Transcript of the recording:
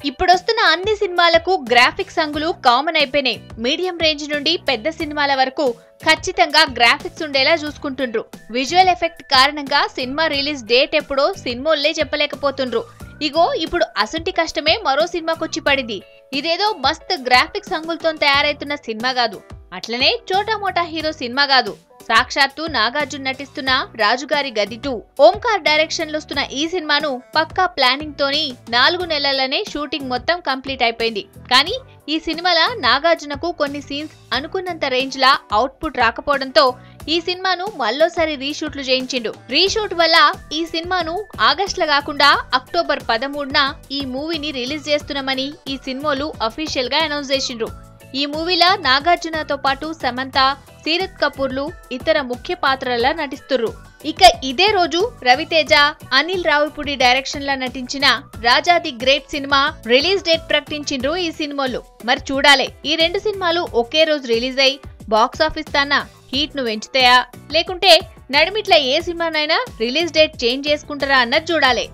ఇప్పుడొస్తున్న అన్ని సినిమాలకు graphics అంగులు common అయిపోయినాయి. మీడియం రేంజ్ నుండి పెద్ద సినిమాల వరకు ఖచ్చితంగా గ్రాఫిక్స్ ఉండేలా చూసుకుంటుండ్రు. విజువల్ ఎఫెక్ట్ కారణంగా సినిమా రిలీజ్ డేట్ ఎప్పుడో సినిమాలే చెప్పలేకపోతుండ్రు. ఇగో ఇప్పుడు అసంటి కష్టమే మరో సినిమాకొచ్చి పడింది. ఇదేదో మస్త్ గ్రాఫిక్స్ అంగులతో తయారైతున్న సినిమా కాదు, అట్లనే చోటా మోటా హీరో సినిమా కాదు. సాక్షాత్తు నాగార్జున నటిస్తున్న రాజుగారి గది 2 ఓంకార్ డైరెక్షన్ లో వస్తున్న ఈ సినిమాను పక్కా ప్లానింగ్ తోని 4 నెలలనే షూటింగ్ మొత్తం కంప్లీట్ అయిపోయింది. కానీ ఈ సినిమాల నాగార్జునకు కొన్ని సీన్స్ అనుకున్నంత రేంజ్ లా అవుట్పుట్ రాకపోవడంతో ఈ సినిమాను మళ్ళోసారి రీషూట్లు చేయించిండు. రీషూట్ వల్ల ఈ సినిమాను ఆగస్టులో కాకుండా అక్టోబర్ 13న ఈ మూవీని రిలీజ్ చేస్తున్నామని ఈ సినిమాలు అఫీషియల్ గా అనౌన్స్ చేసిండ్రు. ఈ మూవీలో నాగార్జునతో పాటు సమంత, సీరత్ కపూర్లు ఇతర ముఖ్య పాత్రలా నటిస్తుర్రు. ఇక ఇదే రోజు రవితేజ, అనిల్ రావిపూడి డైరెక్షన్ లా నటించిన Raja the Great cinema release date ప్రకటించిండ్రు ఈ సినిమాలు. మరి చూడాలే ఈ రెండు సినిమాలు ఒకే రోజు రిలీజ్ అయి బాక్స్ ఆఫీస్ తానా హీట్ ను పెంచుతాయా లేకుంటే నడిమిట్ల ఏ సినిమానైనా రిలీజ్ డేట్ చేంజ్ చేసుకుంటారా అన్నది చూడాలే.